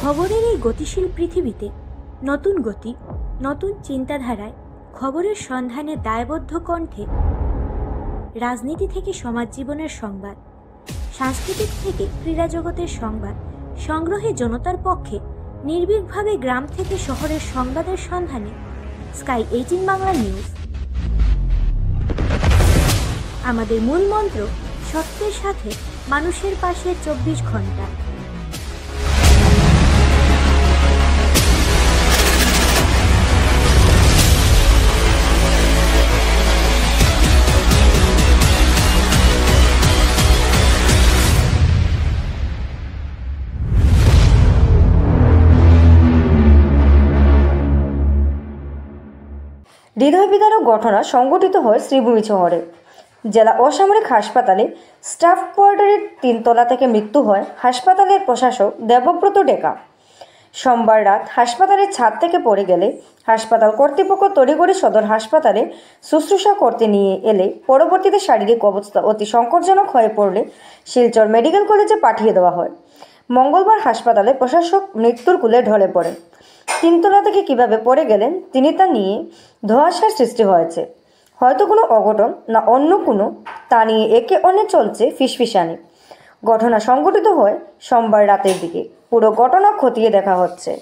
খবরের এই গতিশীল পৃথিবীতে নতুন গতি, নতুন চিন্তাধারায় খবরের সন্ধানে দায়বদ্ধ কণ্ঠে রাজনীতি থেকে সমাজ জীবনের সংবাদ, সাংস্কৃতিক থেকে ক্রীড়া জগতের সংবাদ সংগ্রহে জনতার পক্ষে নির্ভীকভাবে গ্রাম থেকে শহরের সংবাদের সন্ধানে স্কাই 18 বাংলা নিউজ। আমাদের মূল মন্ত্র সত্যের সাথে মানুষের পাশে 24 ঘন্টা। হৃদয় বিদারক ঘটনা সংঘটিত হয় শ্রীভূমি শহরে। জেলা অসামরিক হাসপাতালে স্টাফ কোয়ার্টারের 3 তলা থেকে মৃত্যু হয় হাসপাতালের প্রশাসক দেবব্রত ডেকা। সোমবার রাত হাসপাতালের ছাদ থেকে পড়ে গেলে হাসপাতাল কর্তৃপক্ষ তড়িঘড়ি সদর হাসপাতালে শুশ্রূষা করতে নিয়ে এলে পরবর্তীতে শারীরিক অবস্থা অতি সংকটজনক হয়ে পড়লে শিলচর মেডিকেল কলেজে পাঠিয়ে দেওয়া হয়। মঙ্গলবার হাসপাতালে প্রশাসক মৃত্যুর কোলে ঢলে পড়েন। 3 তলা থেকে কীভাবে পড়ে গেলেন তিনি তা নিয়ে ধোঁয়াশার সৃষ্টি হয়েছে। হয়তো কোনো অঘটন না অন্য কোনো, তা নিয়ে একে অন্যে চলছে ফিসফিসানি। ঘটনা সংঘটিত হয় সোমবার রাতের দিকে। পুরো ঘটনা খতিয়ে দেখা হচ্ছে।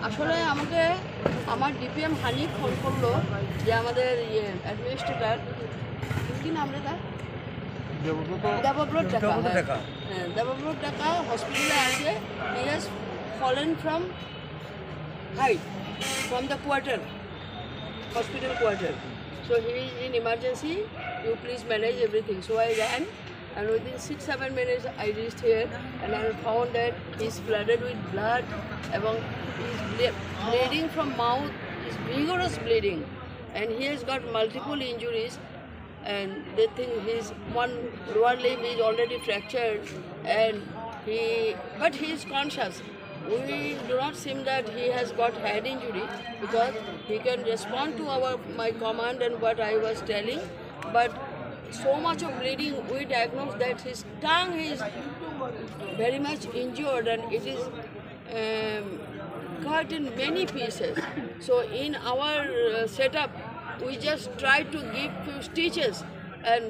আসলে আমাকে আমার ডিপিএম হানিফ ফোন করলো যে আমাদের অ্যাডমিনিস্ট্রেটর কি নাম রে তার দেবব্রত টাকা, হ্যাঁ দেবব্রত টাকা হসপিটালে আছে। He has fallen from height from the quarter, hospital quarter. So he is in emergency. You please manage everything. So I ran, and within 6-7 minutes I reached here, and I found that he's flooded with blood. He's bleeding from mouth. He's vigorous bleeding, and he has got multiple injuries. And they think his one lower limb is already fractured, and but he is conscious. We do not seem that he has got head injury because he can respond to my command and what I was telling. But so much of bleeding, we diagnosed that his tongue is very much injured and it is cut in many pieces. So in our setup, we just tried to give few stitches and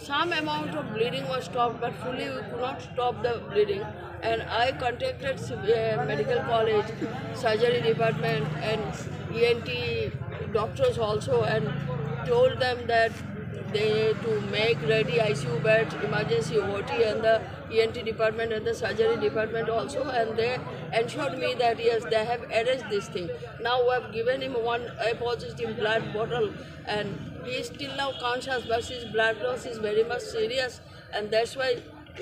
some amount of bleeding was stopped, but fully we could not stop the bleeding. And I contacted medical college, surgery department and ENT doctors also, and told them that they to make ready ICU bed, emergency OT, and the ENT department and the surgery department also, and they ensured me that yes, they have arranged this thing. Now we have given him one A positive blood bottle, and he is still now conscious, but his blood loss is very much serious, and that's why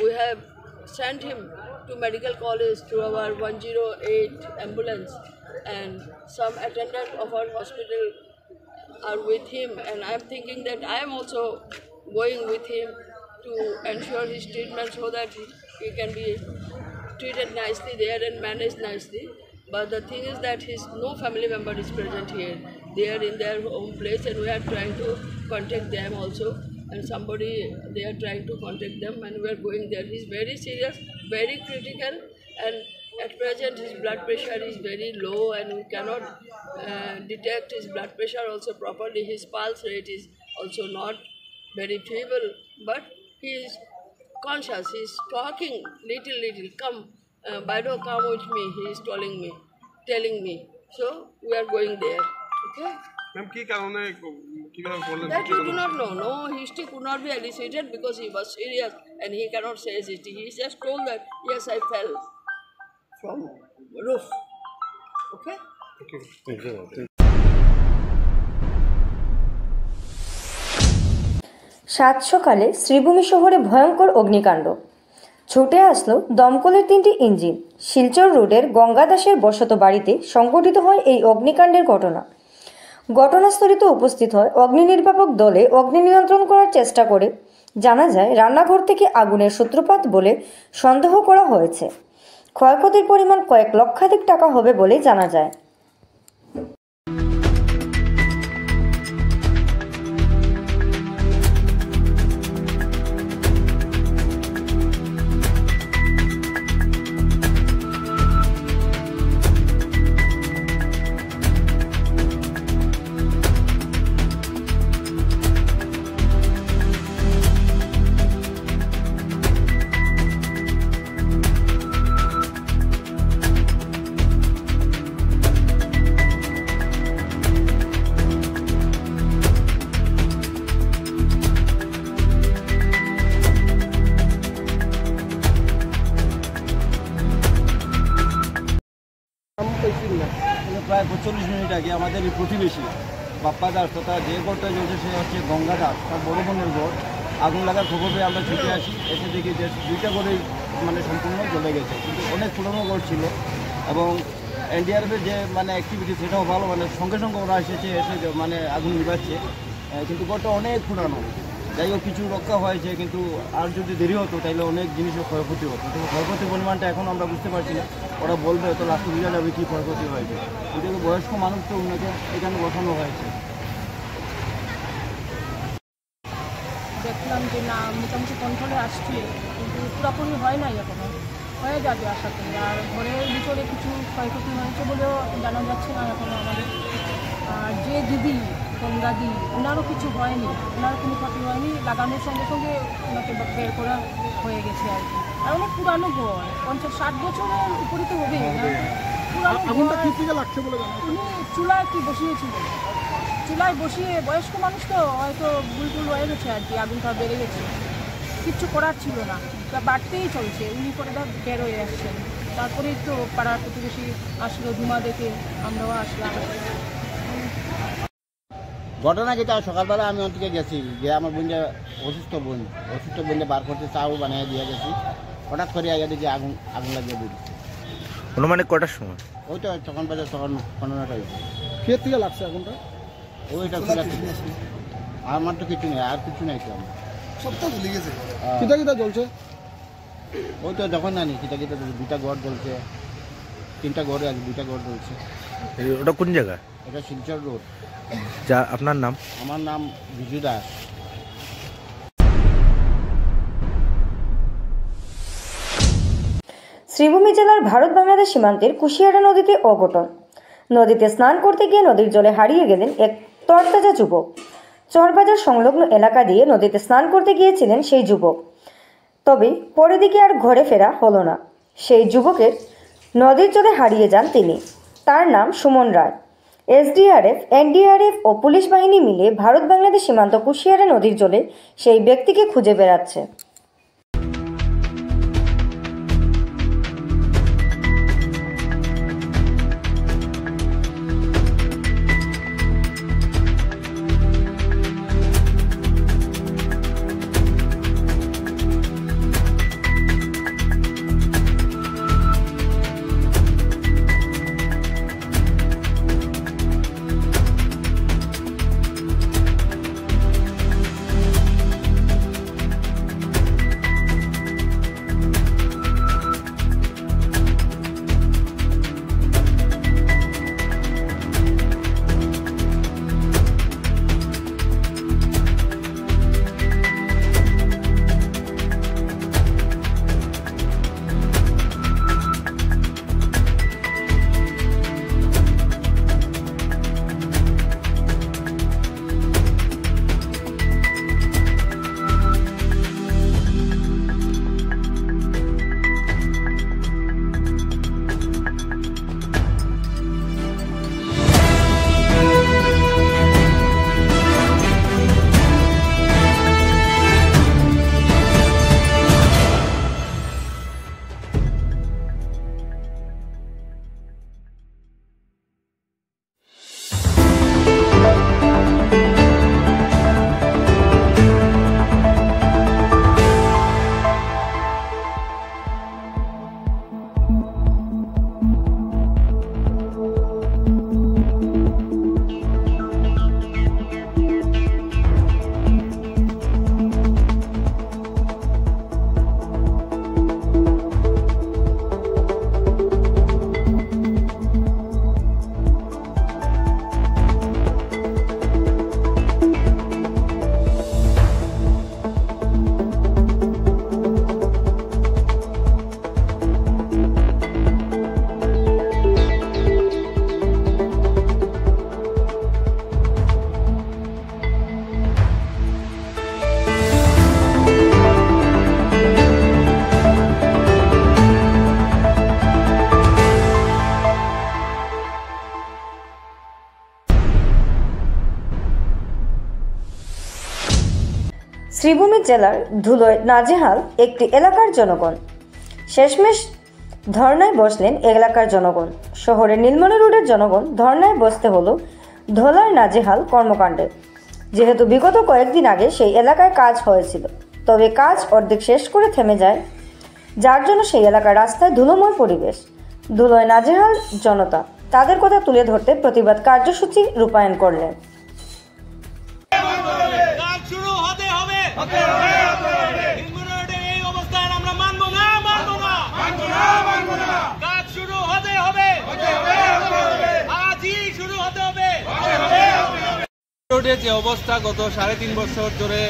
we have sent him to medical college through our 108 ambulance, and some attendant of our hospital are with him, and I'm thinking that I am also going with him to ensure his treatment so that he can be treated nicely there and managed nicely. But the thing is that no family member is present here. They are in their home place, and we are trying to contact them also. And they are trying to contact them, and we are going there. He's very serious, very critical, and at present his blood pressure is very low, and we cannot detect his blood pressure also properly. His pulse rate is also not very feeble, but he is conscious. He is talking little. Come, Baido, come with me. He is telling me. So we are going there. Okay. Ma'am, কি কারণে কিভাবে বললেন? That we do not know. No history could not be elicited because he was serious and he cannot say it. He just told that yes, I fell from roof. Okay. Thank you. সাত সকালে শ্রীভূমি শহরে ভয়ঙ্কর অগ্নিকাণ্ড। ছুটে আসলো দমকলের 3টি engine. Silchar রোডের গঙ্গাদাসের বসত বাড়িতে সংঘটিত হয় এই অগ্নিকাণ্ডের ঘটনা। ঘটনাস্থলিতে উপস্থিত হয় অগ্নি নির্বাপক দলে। অগ্নি নিয়ন্ত্রণ করার চেষ্টা করে জানা যায় রান্নাঘর থেকে আগুনের সূত্রপাত বলে সন্দেহ করা হয়েছে। ক্ষয়ক্ষতির পরিমাণ কয়েক লক্ষাধিক টাকা হবে বলে জানা যায়। প্রায় 45 মিনিট আগে আমাদের এই প্রতিবেশী বাপ্পা দাস তথা যে ঘরটা জ্বলছে সে হচ্ছে গঙ্গা দাস, তার বড় বোনের ঘর। আগুন লাগার খবর পেয়ে আমরা ছুটে আসি। এসে দেখি যে 2টা ঘরেই সম্পূর্ণ জ্বলে গেছে, কিন্তু অনেক পুরনো ঘর ছিল এবং এনডিআরএফের যে অ্যাক্টিভিটি সেটাও ভালো, সঙ্গে সঙ্গে ওরা এসে আগুন নিভাচ্ছে, কিন্তু ঘরটা অনেক পুরানো। যাই হোক কিছু রক্ষা হয়েছে, কিন্তু আর যদি দেরি হতো তাহলে অনেক জিনিসের ক্ষয়ক্ষতি হতো। কিন্তু ক্ষয়ক্ষতির পরিমাণটা এখন আমরা বুঝতে পারছি না, ওরা বলবে তো লাস্টে বোঝা যাবে কী ক্ষয়ক্ষতি হয়েছে। কিন্তু বয়স্ক মানুষ তো ওনাকে এখানে বসানো হয়েছে। দেখলাম যে না মোটামুটি কন্ট্রোলে আসছে, কিন্তু পুরোপুরি হয় নাই, এখনও হয়ে যাবে আশা করি। আর ঘরের ভিতরে কিছু ক্ষয়ক্ষতি হয়েছে বলেও জানা যাচ্ছে না এখনও আমাদের। আর যে দিদি গঙ্গাদি ওনারও কিছু হয়নি, ওনার কোনো ক্ষতি হয়নি। লাগানোর সঙ্গে সঙ্গে ওনাকে বের করা হয়ে গেছে আর কি। আর অনেক পুরানো ঘর, 50-60 বছরের উপরে তো হবে। উনি চুলায় কি বসিয়েছিলেন, চুলায় বসিয়ে বয়স্ক মানুষ তো হয়তো বুলবুল হয়ে গেছে আর কি, আগুনটা বেড়ে গেছে, কিচ্ছু করার ছিল না, বাড়তেই চলছে। উনি করে বের হয়ে আসছেন, তারপরেই তো পাড়ার প্রতিবেশী আসলো ধুমা দেখে, আমরাও আসলাম। ঘটনা যেটা সকালবেলা আমি অন্তিকে গেছি, যে আমার বোনটা অসুস্থ বোনটা বার করতে চাও বানিয়ে দিয়ে গেছি। হঠাৎ করে আগে দেখি আগুন লাগিয়ে দিয়েছে। অনুমানিক কটার সময়? ওই তো তখন বাজে, তখন 15টা হয়েছে। খেয়ে থেকে লাগছে আগুনটা? ওইটা আমার তো কিছু নেই, আর কিছু নেই তো আমার সবটা জ্বলে গেছে। কিটা জ্বলছে? ওই তো যখন জানি কিটা 2টা ঘর জ্বলছে, 3টা ঘরে আছে, 2টা ঘর জ্বলছে। ওটা কোন জায়গা? এটা শিলচর রোড। যা আপনার নাম? আমার নাম বিজু দাস। শ্রীভূমি জেলার ভারত বাংলাদেশ সীমান্তের কুশিয়ারা নদীতে অঘটন। নদীতে স্নান করতে গিয়ে নদীর জলে হারিয়ে গেলেন এক তরতাজা যুবক। চরবাজার সংলগ্ন এলাকা দিয়ে নদীতে স্নান করতে গিয়েছিলেন সেই যুবক, তবে পরে দিকে আর ঘরে ফেরা হলো না। সেই যুবকের নদীর জলে হারিয়ে যান তিনি। তার নাম সুমন রায়। এসডিআরএফ, এনডিআরএফ ও পুলিশ বাহিনী মিলে ভারত বাংলাদেশ সীমান্ত কুশিয়ারা নদীর জলে সেই ব্যক্তিকে খুঁজে বেড়াচ্ছে। শ্রীভূমি জেলার ধুলোয় নাজেহাল একটি এলাকার জনগণ। শেষমেশ ধর্নায় বসলেন এলাকার জনগণ। শহরের নীলমণি রোডের জনগণ ধর্নায় বসতে হলো ধোলার নাজেহাল কর্মকাণ্ডে। যেহেতু বিগত কয়েকদিন আগে সেই এলাকায় কাজ হয়েছিল, তবে কাজ অর্ধেক শেষ করে থেমে যায়, যার জন্য সেই এলাকার রাস্তায় ধুলোময় পরিবেশ। ধুলোয় নাজেহাল জনতা তাদের কথা তুলে ধরতে প্রতিবাদ কার্যসূচি রূপায়ণ করলেন। রোডের যে অবস্থা গত 3.5 বছর ধরে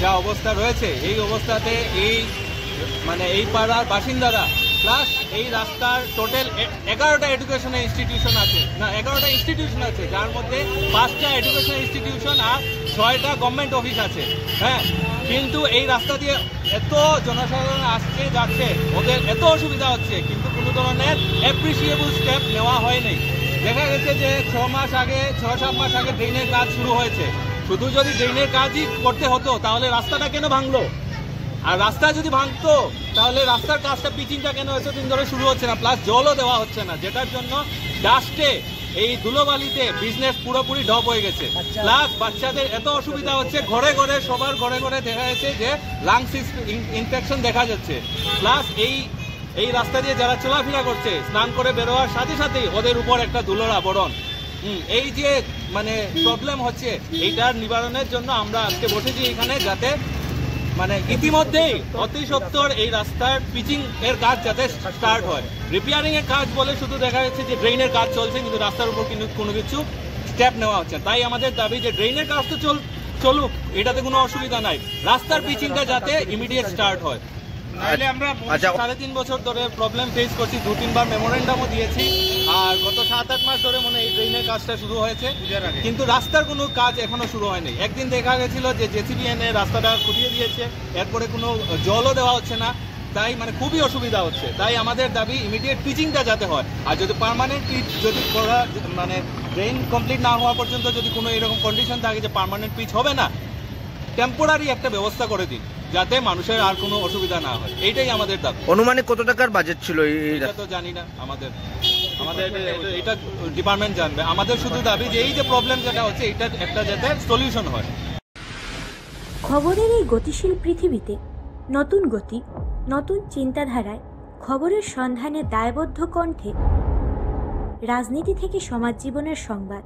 যা অবস্থা রয়েছে, এই অবস্থাতে এই পাড়ার বাসিন্দারা প্লাস এই রাস্তার টোটাল 11টা এডুকেশনাল ইনস্টিটিউশন আছে, 11টা ইনস্টিটিউশন আছে, যার মধ্যে 5টা এডুকেশনাল ইনস্টিটিউশন আর 6টা গভর্নমেন্ট অফিস আছে। হ্যাঁ, কিন্তু এই রাস্তা দিয়ে এত জনসাধারণ আসছে যাচ্ছে, ওদের এত অসুবিধা হচ্ছে, কিন্তু কোনো ধরনের অ্যাপ্রিসিয়েবল স্টেপ নেওয়া হয়নি। দেখা গেছে যে 6-7 মাস আগে ড্রেনের কাজ শুরু হয়েছে। শুধু যদি ড্রেনের কাজই করতে হতো তাহলে রাস্তাটা কেন ভাঙলো? আর রাস্তা যদি ভাঙতো তাহলে রাস্তার কাজটা পিচিংটা কেন এতদিন ধরে শুরু হচ্ছে না, প্লাস জলও দেওয়া হচ্ছে না, যেটার জন্য ডাস্টে এই ধুলোবালিতে বিজনেস পুরোপুরি ডপ হয়ে গেছে। প্লাস বাচ্চাদের এত অসুবিধা হচ্ছে, সবার ঘরে দেখা যাচ্ছে যে লাংস ইনফেকশন দেখা যাচ্ছে। প্লাস এই রাস্তা দিয়ে যারা চলাফেরা করছে, স্নান করে বেরোয়ার সাথে সাথেই ওদের উপর একটা ধুলোর আবরণ। এই যে প্রবলেম হচ্ছে, এইটার নিবারণের জন্য আমরা আজকে বসেছি এখানে, যাতে ইতিমধ্যেই অতি সত্বর এই রাস্তার পিচিং এর কাজ যাতে স্টার্ট হয়। রিপেয়ারিং এর কাজ বলে শুধু দেখা যাচ্ছে যে ড্রেনের কাজ চলছে, কিন্তু রাস্তার উপর কিন্তু কোনো কিছু স্টেপ নেওয়া হচ্ছে। তাই আমাদের দাবি যে ড্রেনের কাজ তো চলুক, এটাতে কোনো অসুবিধা নাই, রাস্তার পিচিংটা যাতে ইমিডিয়েট স্টার্ট হয়। নাহলে আমরা 3.5 বছর ধরে প্রবলেম ফেস করছি, 2-3 বার মেমোরেন্ডামও দিয়েছি, আর গত 7-8 মাস ধরে এই ড্রেনের কাজটা শুরু হয়েছে, কিন্তু রাস্তার কোনো কাজ এখনো শুরু হয়নি। একদিন দেখা গেছিল যে জেসিবি এনে রাস্তাটা খুঁটিয়ে দিয়েছে, এরপরে কোনো জলও দেওয়া হচ্ছে না, তাই খুবই অসুবিধা হচ্ছে। তাই আমাদের দাবি ইমিডিয়েট পিচিংটা যাতে হয়, আর যদি পার্মানেন্ট পিচ যদি করা ড্রেন কমপ্লিট না হওয়া পর্যন্ত যদি কোনো এরকম কন্ডিশন থাকে যে পার্মানেন্ট পিচ হবে না, টেম্পোরারি একটা ব্যবস্থা করে দিন, যাতে মানুষের আর কোনো অসুবিধা না হয়। এইটাই আমাদের দাবি। অনুমানিক কত টাকার বাজেট ছিল? এটা তো জানি না, আমাদের এটা ডিপার্টমেন্ট জানবে। আমাদের শুধু দাবি যে এই যে প্রবলেম যেটা হচ্ছে, এটা একটা যাতে সলিউশন হয়। খবরের এই গতিশীল পৃথিবীতে নতুন গতি, নতুন চিন্তাধারায় খবরের সন্ধানে দায়বদ্ধ কণ্ঠে রাজনীতি থেকে সমাজ জীবনের সংবাদ,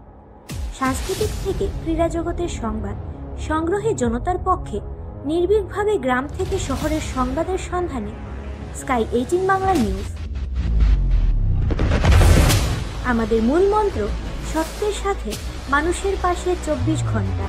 সাংস্কৃতিক থেকে ক্রীড়া জগতের সংবাদ সংগ্রহে জনতার পক্ষে নির্ভীকভাবে গ্রাম থেকে শহরের সংবাদের সন্ধানে স্কাই 18 বাংলা নিউজ। আমাদের মূল মন্ত্র সত্যের সাথে মানুষের পাশে 24 ঘন্টা।